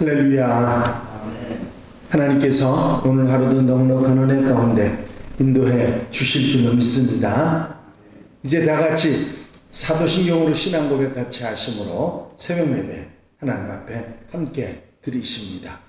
할렐루야. 하나님께서 오늘 하루도 넉넉한 은혜 가운데 인도해 주실 줄로 믿습니다. 이제 다 같이 사도신경으로 신앙 고백 같이 하심으로 새벽 예배 하나님 앞에 함께 드리십니다.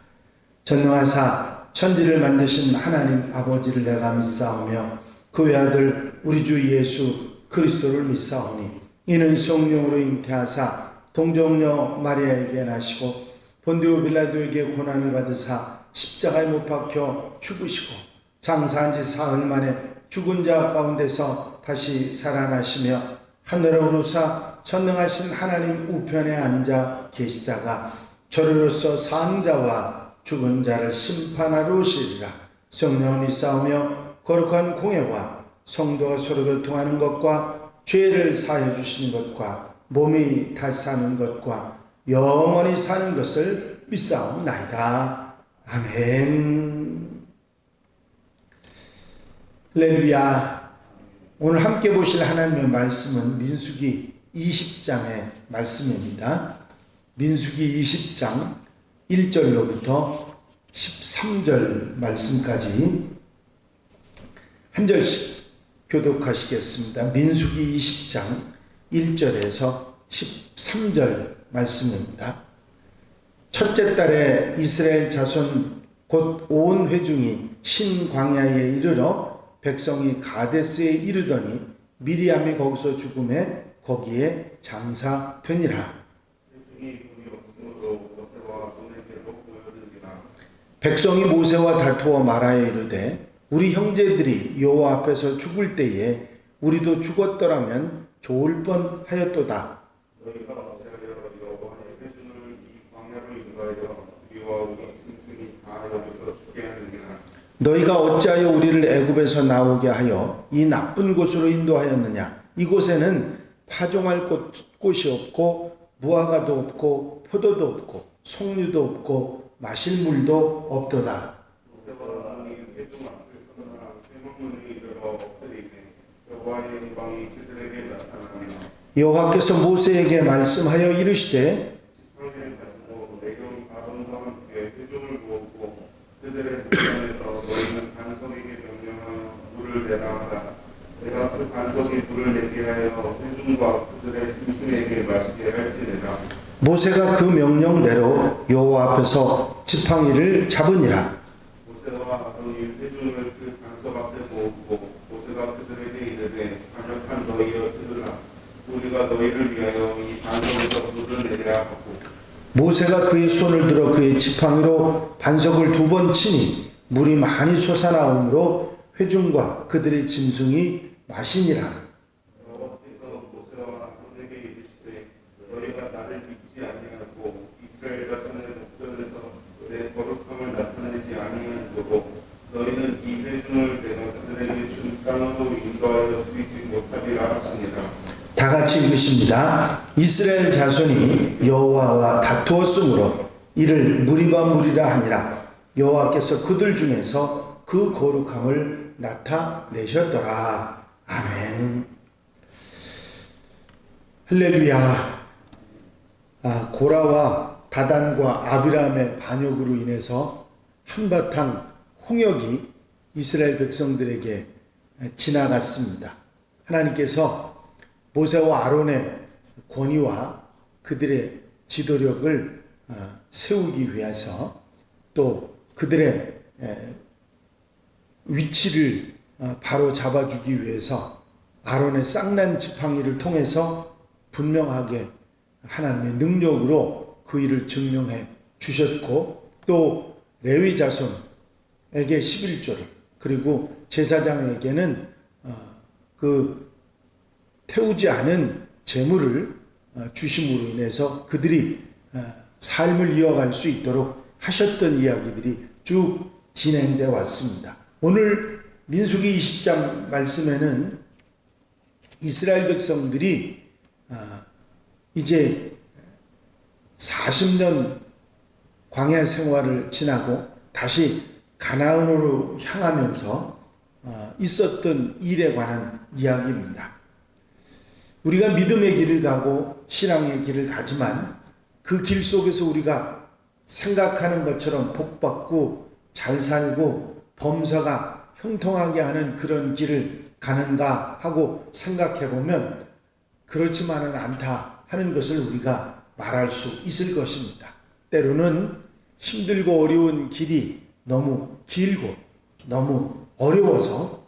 전능하사 천지를 만드신 하나님 아버지를 내가 믿사오며 그 외아들 우리 주 예수 그리스도를 믿사오니 이는 성령으로 잉태하사 동정녀 마리아에게 나시고 본디오 빌라도에게 고난을 받으사 십자가에 못 박혀 죽으시고 장사한 지 사흘 만에 죽은 자 가운데서 다시 살아나시며 하늘에 오르사 전능하신 하나님 우편에 앉아 계시다가 저리로서 산 자와 죽은 자를 심판하러 오시리라. 성령이 싸우며 거룩한 공예와 성도가 서로 교통하는 것과 죄를 사해 주시는 것과 몸이 다시 사는 것과 영원히 사는 것을 믿사옵나이다. 아멘. 할렐루야. 오늘 함께 보실 하나님의 말씀은 민수기 20장의 말씀입니다. 민수기 20장 1절로부터 13절 말씀까지 한 절씩 교독하시겠습니다. 민수기 20장 1절에서 13절 말씀입니다. 첫째 달에 이스라엘 자손 곧 온 회중이 신광야에 이르러 백성이 가데스에 이르더니 미리암이 거기서 죽음에 거기에 장사되니라. 백성이 모세와 다투어 말하여 이르되 우리 형제들이 여호와 앞에서 죽을 때에 우리도 죽었더라면 좋을 뻔하였도다. 너희가 어찌하여 우리를 애굽에서 나오게 하여 이 나쁜 곳으로 인도하였느냐? 이곳에는 파종할 곳이 없고 무화과도 없고 포도도 없고 송류도 없고 마실 물도 없도다. 여호와께서 모세에게 말씀하여 이르시되 내가 그 반석에 물을 내게 하여 회중과 그들의 짐승에게 마시게 할지니라. 모세가 그 명령대로 여호와 앞에서 지팡이를 잡으니라. 모세와 아론이 회중을 그 반석 앞에 모으고 모세가 그들에게 이르되 강력한 너희여 들으라. 우리가 너희를 위하여 이 반석에서 물을 내리라 하고 모세가 그의 손을 들어 그의 지팡이로 반석을 2번 치니 물이 많이 솟아나오므로 회중과 그들의 짐승이 마시니라. 여호와께서 모세와 아론에게 이르시되 너희가 나를 믿지 아니하고 이스라엘 자손의 목전에서 내 거룩함을 나타내지 아니하므로 너희는 이 회중을 내가 그들에게 준 땅으로 인도하여 쓰지 못하리라 하시니라. 다 같이 읽으십니다. 이스라엘 자손이 여호와와 다투었으므로 이를 무리바 무리라 하니라. 여호와께서 그들 중에서 그 거룩함을 나타내셨더라. 아멘. 할렐루야. 고라와 다단과 아비람의 반역으로 인해서 한바탕 홍역이 이스라엘 백성들에게 지나갔습니다. 하나님께서 모세와 아론의 권위와 그들의 지도력을 세우기 위해서 또 그들의 위치를 바로 잡아주기 위해서 아론의 쌍난 지팡이를 통해서 분명하게 하나님의 능력으로 그 일을 증명해 주셨고 또 레위 자손에게 11조를 그리고 제사장에게는 그 태우지 않은 재물을 주심으로 인해서 그들이 삶을 이어갈 수 있도록 하셨던 이야기들이 쭉 진행되어 왔습니다. 오늘 민수기 20장 말씀에는 이스라엘 백성들이 이제 40년 광야 생활을 지나고 다시 가나안으로 향하면서 있었던 일에 관한 이야기입니다. 우리가 믿음의 길을 가고 신앙의 길을 가지만 그 길 속에서 우리가 생각하는 것처럼 복받고 잘 살고 범사가 형통하게 하는 그런 길을 가는가 하고 생각해 보면 그렇지만은 않다 하는 것을 우리가 말할 수 있을 것입니다. 때로는 힘들고 어려운 길이 너무 길고 너무 어려워서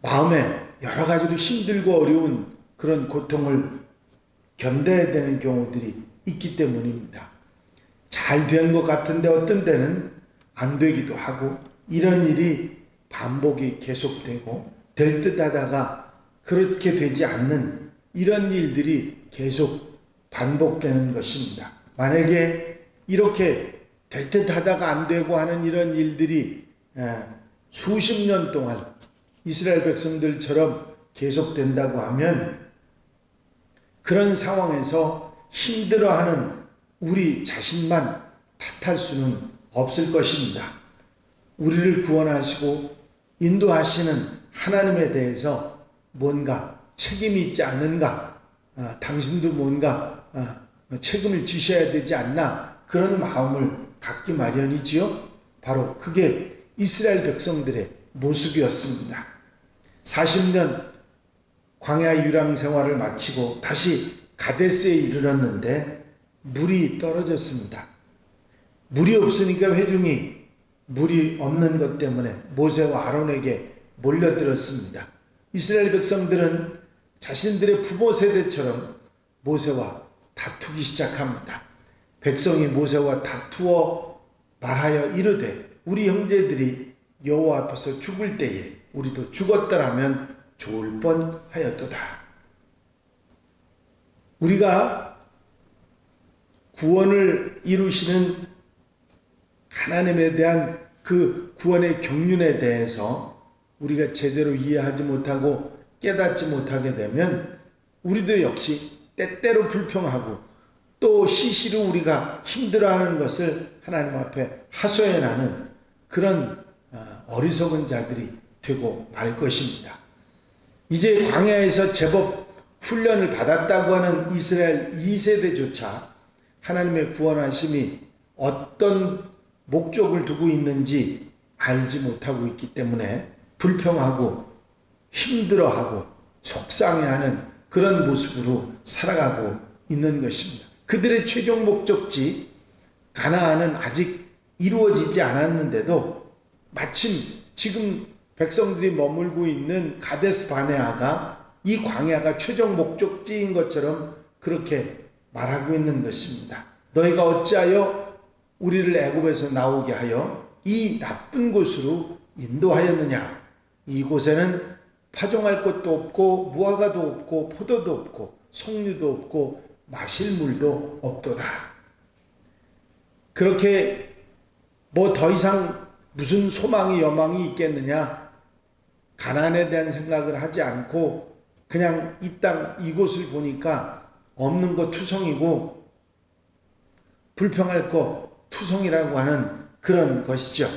마음에 여러 가지로 힘들고 어려운 그런 고통을 견뎌야 되는 경우들이 있기 때문입니다. 잘 된 것 같은데 어떤 때는 안 되기도 하고 이런 일이 반복이 계속되고 될 듯 하다가 그렇게 되지 않는 이런 일들이 계속 반복되는 것입니다. 만약에 이렇게 될 듯 하다가 안 되고 하는 이런 일들이 수십 년 동안 이스라엘 백성들처럼 계속된다고 하면 그런 상황에서 힘들어하는 우리 자신만 탓할 수는 없을 것입니다. 우리를 구원하시고 인도하시는 하나님에 대해서 뭔가 책임이 있지 않는가, 당신도 뭔가 책임을 지셔야 되지 않나 그런 마음을 갖기 마련이지요. 바로 그게 이스라엘 백성들의 모습이었습니다. 40년 광야 유랑 생활을 마치고 다시 가데스에 이르렀는데 물이 떨어졌습니다. 물이 없으니까 회중이 물이 없는 것 때문에 모세와 아론에게 몰려들었습니다. 이스라엘 백성들은 자신들의 부모 세대처럼 모세와 다투기 시작합니다. 백성이 모세와 다투어 말하여 이르되 우리 형제들이 여호와 앞에서 죽을 때에 우리도 죽었더라면 좋을 뻔하였도다. 우리가 구원을 이루시는 하나님에 대한 그 구원의 경륜에 대해서 우리가 제대로 이해하지 못하고 깨닫지 못하게 되면 우리도 역시 때때로 불평하고 또 시시로 우리가 힘들어하는 것을 하나님 앞에 하소연하는 그런 어리석은 자들이 되고 말 것입니다. 이제 광야에서 제법 훈련을 받았다고 하는 이스라엘 2세대조차 하나님의 구원하심이 어떤 목적을 두고 있는지 알지 못하고 있기 때문에 불평하고 힘들어하고 속상해하는 그런 모습으로 살아가고 있는 것입니다. 그들의 최종 목적지 가나안은 아직 이루어지지 않았는데도 마침 지금 백성들이 머물고 있는 가데스 바네아가 이 광야가 최종 목적지인 것처럼 그렇게 말하고 있는 것입니다. 너희가 어찌하여 우리를 애굽에서 나오게 하여 이 나쁜 곳으로 인도하였느냐. 이곳에는 파종할 것도 없고 무화과도 없고 포도도 없고 석류도 없고 마실 물도 없도다. 그렇게 뭐 더 이상 무슨 소망이 여망이 있겠느냐. 가나안에 대한 생각을 하지 않고 그냥 이 땅 이곳을 보니까 없는 거 투성이고 불평할 거 투성이라고 하는 그런 것이죠.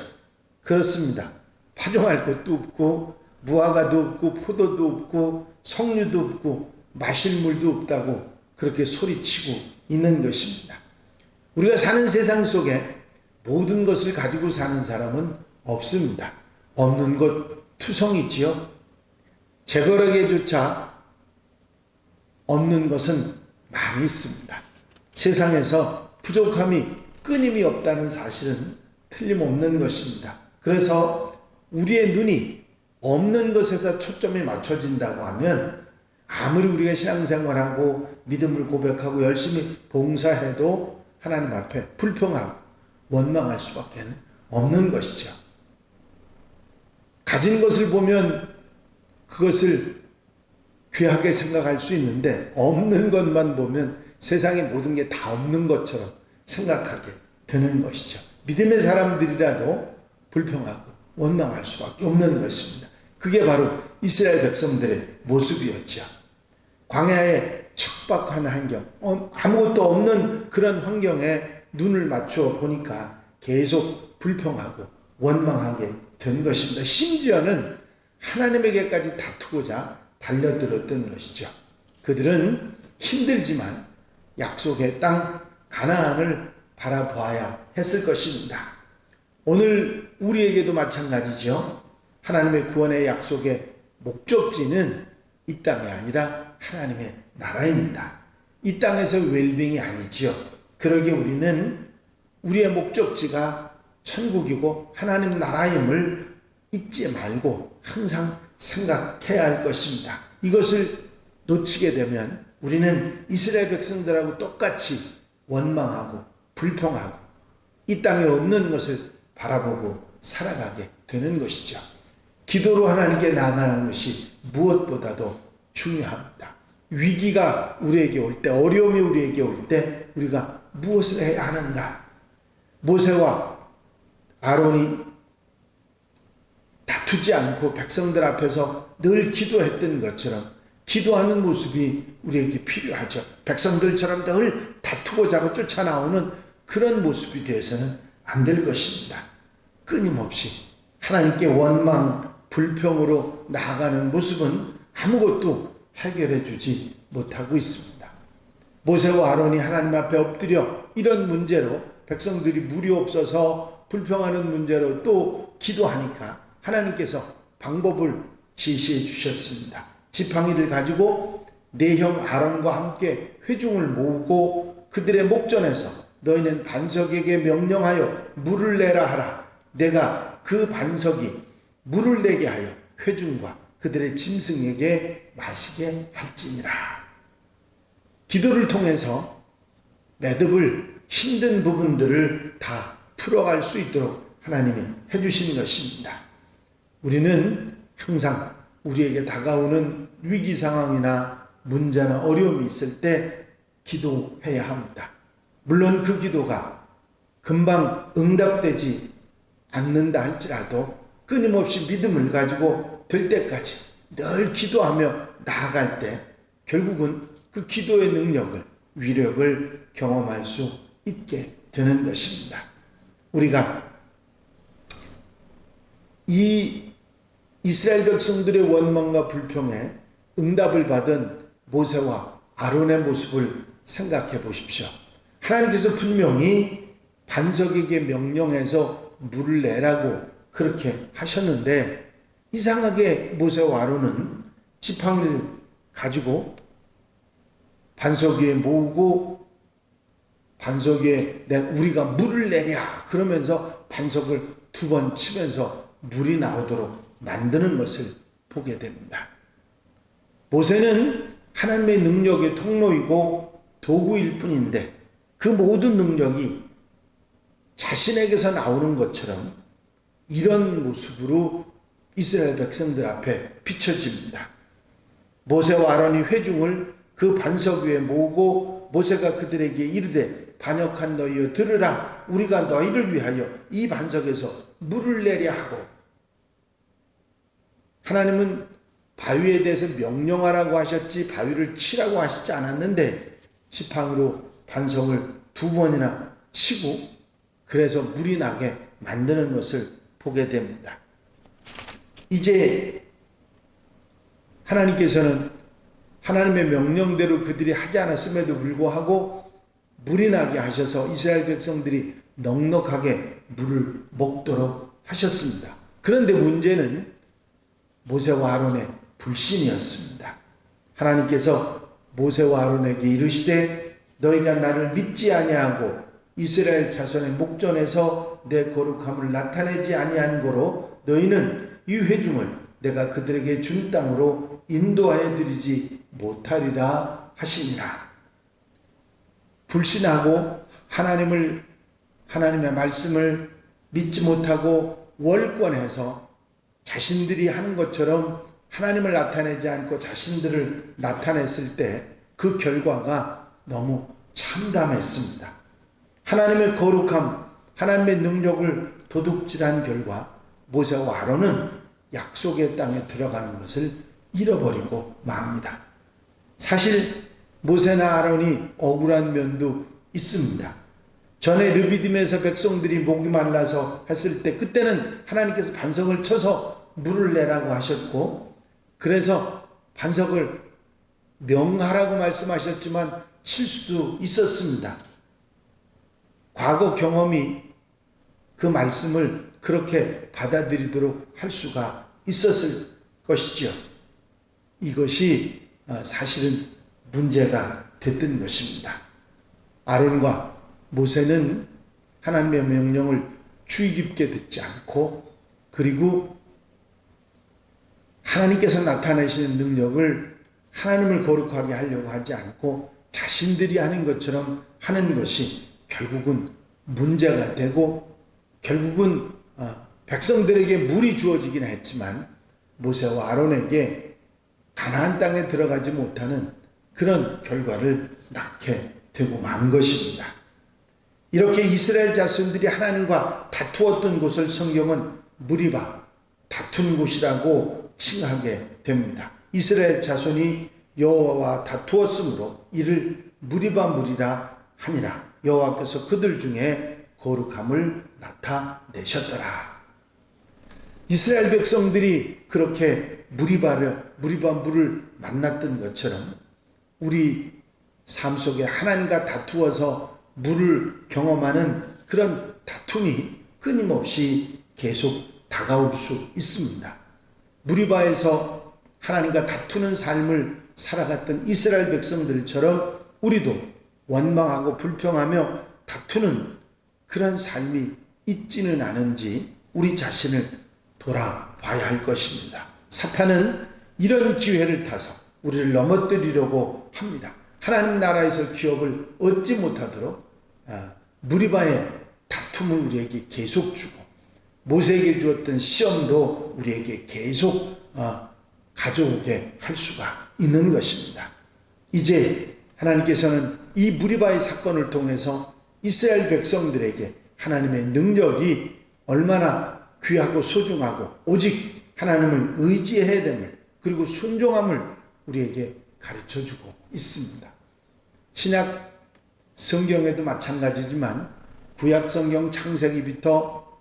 그렇습니다. 파종할 것도 없고 무화과도 없고 포도도 없고 석류도 없고 마실 물도 없다고 그렇게 소리치고 있는 것입니다. 우리가 사는 세상 속에 모든 것을 가지고 사는 사람은 없습니다. 없는 것 투성이지요. 재벌에게조차 없는 것은 많이 있습니다. 세상에서 부족함이 끊임이 없다는 사실은 틀림없는 것입니다. 그래서 우리의 눈이 없는 것에다 초점이 맞춰진다고 하면 아무리 우리가 신앙생활하고 믿음을 고백하고 열심히 봉사해도 하나님 앞에 불평하고 원망할 수밖에 없는 것이죠. 가진 것을 보면 그것을 귀하게 생각할 수 있는데 없는 것만 보면 세상의 모든 게 다 없는 것처럼 생각하게 되는 것이죠. 믿음의 사람들이라도 불평하고 원망할 수밖에 없는 것입니다. 그게 바로 이스라엘 백성들의 모습이었죠. 광야의 척박한 환경, 아무것도 없는 그런 환경에 눈을 맞추어 보니까 계속 불평하고 원망하게 된 것입니다. 심지어는 하나님에게까지 다투고자 달려들었던 것이죠. 그들은 힘들지만 약속의 땅 가나안을 바라보아야 했을 것입니다. 오늘 우리에게도 마찬가지죠. 하나님의 구원의 약속의 목적지는 이 땅이 아니라 하나님의 나라입니다. 이 땅에서 웰빙이 아니지요. 그러기에 우리는 우리의 목적지가 천국이고 하나님 나라임을 잊지 말고 항상 생각해야 할 것입니다. 이것을 놓치게 되면 우리는 이스라엘 백성들하고 똑같이 원망하고 불평하고 이 땅에 없는 것을 바라보고 살아가게 되는 것이죠. 기도로 하나님께 나아가는 것이 무엇보다도 중요합니다. 위기가 우리에게 올 때, 어려움이 우리에게 올 때 우리가 무엇을 해야 하는가? 모세와 아론이 다투지 않고 백성들 앞에서 늘 기도했던 것처럼 기도하는 모습이 우리에게 필요하죠. 백성들처럼 늘 다투고자 하고 쫓아나오는 그런 모습이 되어서는 안 될 것입니다. 끊임없이 하나님께 원망, 불평으로 나아가는 모습은 아무것도 해결해 주지 못하고 있습니다. 모세와 아론이 하나님 앞에 엎드려 이런 문제로 백성들이 물이 없어서 불평하는 문제로 또 기도하니까 하나님께서 방법을 제시해 주셨습니다. 지팡이를 가지고 네 형 아론과 함께 회중을 모으고 그들의 목전에서 너희는 반석에게 명령하여 물을 내라 하라. 내가 그 반석이 물을 내게 하여 회중과 그들의 짐승에게 마시게 할지니라. 기도를 통해서 매듭을 힘든 부분들을 다 풀어갈 수 있도록 하나님이 해주신 것입니다. 우리는 항상 우리에게 다가오는 위기 상황이나 문제나 어려움이 있을 때 기도해야 합니다. 물론 그 기도가 금방 응답되지 않는다 할지라도 끊임없이 믿음을 가지고 될 때까지 늘 기도하며 나아갈 때 결국은 그 기도의 능력을, 위력을 경험할 수 있게 되는 것입니다. 우리가 이 이스라엘 백성들의 원망과 불평에 응답을 받은 모세와 아론의 모습을 생각해 보십시오. 하나님께서 분명히 반석에게 명령해서 물을 내라고 그렇게 하셨는데 이상하게 모세와 아론은 지팡이를 가지고 반석 위에 모으고 반석 위에 우리가 물을 내랴 그러면서 반석을 두 번 치면서 물이 나오도록 만드는 것을 보게 됩니다. 모세는 하나님의 능력의 통로이고 도구일 뿐인데 그 모든 능력이 자신에게서 나오는 것처럼 이런 모습으로 이스라엘 백성들 앞에 비춰집니다. 모세와 아론이 회중을 그 반석 위에 모으고 모세가 그들에게 이르되 반역한 너희여 들으라. 우리가 너희를 위하여 이 반석에서 물을 내려 하고. 하나님은 바위에 대해서 명령하라고 하셨지 바위를 치라고 하시지 않았는데 지팡이로 반석을 두 번이나 치고 그래서 물이 나게 만드는 것을 보게 됩니다. 이제 하나님께서는 하나님의 명령대로 그들이 하지 않았음에도 불구하고 물이 나게 하셔서 이스라엘 백성들이 넉넉하게 물을 먹도록 하셨습니다. 그런데 문제는 모세와 아론의 불신이었습니다. 하나님께서 모세와 아론에게 이르시되 너희가 나를 믿지 아니하고 이스라엘 자손의 목전에서 내 거룩함을 나타내지 아니한 고로 너희는 이 회중을 내가 그들에게 준 땅으로 인도하여 드리지 못하리라 하시니라. 불신하고 하나님의 말씀을 믿지 못하고 월권해서 자신들이 하는 것처럼 하나님을 나타내지 않고 자신들을 나타냈을 때 그 결과가 너무 참담했습니다. 하나님의 거룩함, 하나님의 능력을 도둑질한 결과 모세와 아론은 약속의 땅에 들어가는 것을 잃어버리고 맙니다. 사실 모세나 아론이 억울한 면도 있습니다. 전에 르비딤에서 백성들이 목이 말라서 했을 때 그때는 하나님께서 반석을 쳐서 물을 내라고 하셨고 그래서 반석을 명하라고 말씀하셨지만 칠 수도 있었습니다. 과거 경험이 그 말씀을 그렇게 받아들이도록 할 수가 있었을 것이지요. 이것이 사실은 문제가 됐던 것입니다. 아론과 모세는 하나님의 명령을 주의 깊게 듣지 않고, 그리고 하나님께서 나타내시는 능력을 하나님을 거룩하게 하려고 하지 않고 자신들이 하는 것처럼 하는 것이 결국은 문제가 되고, 결국은 백성들에게 물이 주어지긴 했지만 모세와 아론에게 가나안 땅에 들어가지 못하는 그런 결과를 낳게 되고 만 것입니다. 이렇게 이스라엘 자손들이 하나님과 다투었던 곳을 성경은 무리바, 다툰 곳이라고 칭하게 됩니다. 이스라엘 자손이 여호와와 다투었으므로 이를 무리바무리라 하니라. 여호와께서 그들 중에 거룩함을 나타내셨더라. 이스라엘 백성들이 그렇게 무리바물을 만났던 것처럼 우리 삶 속에 하나님과 다투어서 물을 경험하는 그런 다툼이 끊임없이 계속 다가올 수 있습니다. 무리바에서 하나님과 다투는 삶을 살아갔던 이스라엘 백성들처럼 우리도 원망하고 불평하며 다투는 그런 삶이 있지는 않은지 우리 자신을 돌아봐야 할 것입니다. 사탄은 이런 기회를 타서 우리를 넘어뜨리려고 합니다. 하나님 나라에서 기업을 얻지 못하도록 무리바의 다툼을 우리에게 계속 주고, 모세에게 주었던 시험도 우리에게 계속 가져오게 할 수가 있는 것입니다. 이제 하나님께서는 이 무리바의 사건을 통해서 이스라엘 백성들에게 하나님의 능력이 얼마나 귀하고 소중하고 오직 하나님을 의지해야 됨을, 그리고 순종함을 우리에게 가르쳐주고 있습니다. 신약 성경에도 마찬가지지만 구약 성경 창세기부터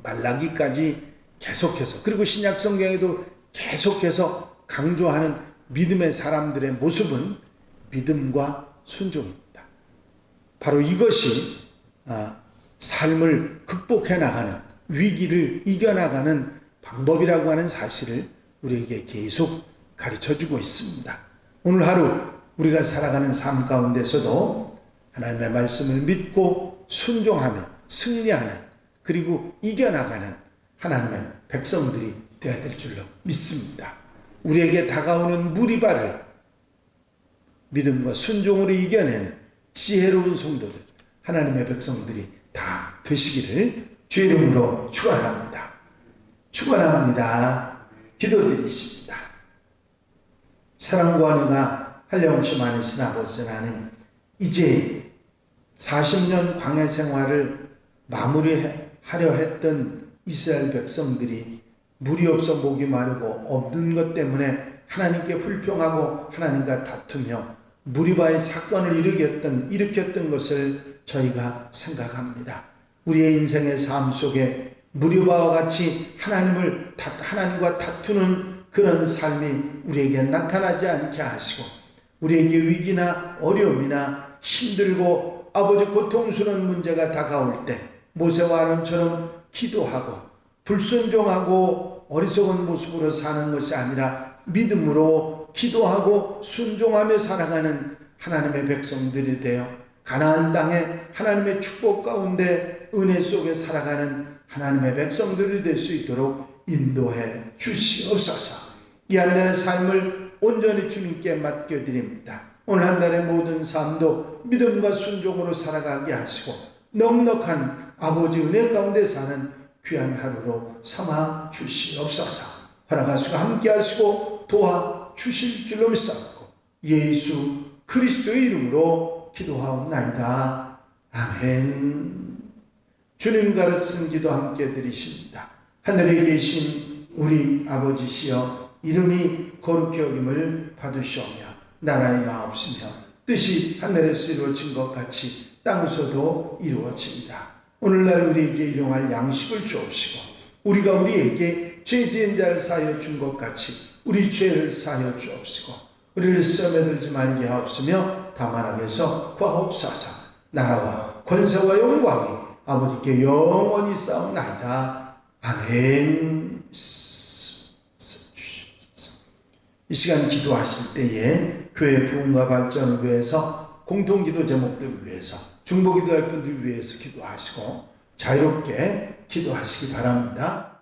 말라기까지 계속해서, 그리고 신약 성경에도 계속해서 강조하는 믿음의 사람들의 모습은 믿음과 순종입니다. 바로 이것이 삶을 극복해 나가는, 위기를 이겨나가는 방법이라고 하는 사실을 우리에게 계속 가르쳐주고 있습니다. 오늘 하루 우리가 살아가는 삶 가운데서도 하나님의 말씀을 믿고 순종하며 승리하는, 그리고 이겨나가는 하나님의 백성들이 되어야 될 줄로 믿습니다. 우리에게 다가오는 무리바를 믿음과 순종으로 이겨내는 지혜로운 성도들, 하나님의 백성들이 다 되시기를 주의 이름으로 축원합니다. 축원합니다. 기도드리십니다. 사랑과 은혜가 한량없이 많으신 아버지 하나님, 이제 40년 광야 생활을 마무리하려 했던 이스라엘 백성들이 물이 없어 목이 마르고 없는 것 때문에 하나님께 불평하고 하나님과 다투며 무리바의 사건을 일으켰던 것을 저희가 생각합니다. 우리의 인생의 삶 속에 무리바와 같이 하나님과 다투는 그런 삶이 우리에게 나타나지 않게 하시고, 우리에게 위기나 어려움이나 힘들고 아버지 고통스러운 문제가 다가올 때 모세와 아론처럼 기도하고 불순종하고 어리석은 모습으로 사는 것이 아니라 믿음으로 기도하고 순종하며 살아가는 하나님의 백성들이 되어 가나안 땅에 하나님의 축복 가운데 은혜 속에 살아가는 하나님의 백성들이 될 수 있도록 인도해 주시옵소서. 이 한 달의 삶을 온전히 주님께 맡겨드립니다. 오늘 한 달의 모든 삶도 믿음과 순종으로 살아가게 하시고 넉넉한 아버지 은혜 가운데 사는 귀한 하루로 삼아 주시옵소서. 허락하시고 함께 하시고 도와 주실 줄로 믿사옵고 예수 그리스도의 이름으로 기도하옵나이다. 아멘. 주님 가르친 기도 함께 드리십니다. 하늘에 계신 우리 아버지시여, 이름이 거룩히 여김을 받으시오며 나라의 마옵시며 뜻이 하늘에서 이루어진 것 같이 땅에서도 이루어집니다. 오늘날 우리에게 일용할 양식을 주옵시고 우리가 우리에게 죄 지은 자를 사하여 준 것 같이 우리 죄를 사하여 주옵시고 우리를 시험에 들지 말게 하옵시며 다만 악에서 구하옵소서. 나라와 권세와 영광이 아버지께 영원히 싸움나이다. 아멘. 이 시간 기도하실 때에 교회 부흥과 발전을 위해서, 공통기도 제목들 위해서, 중보기도할 분들 위해서 기도하시고 자유롭게 기도하시기 바랍니다.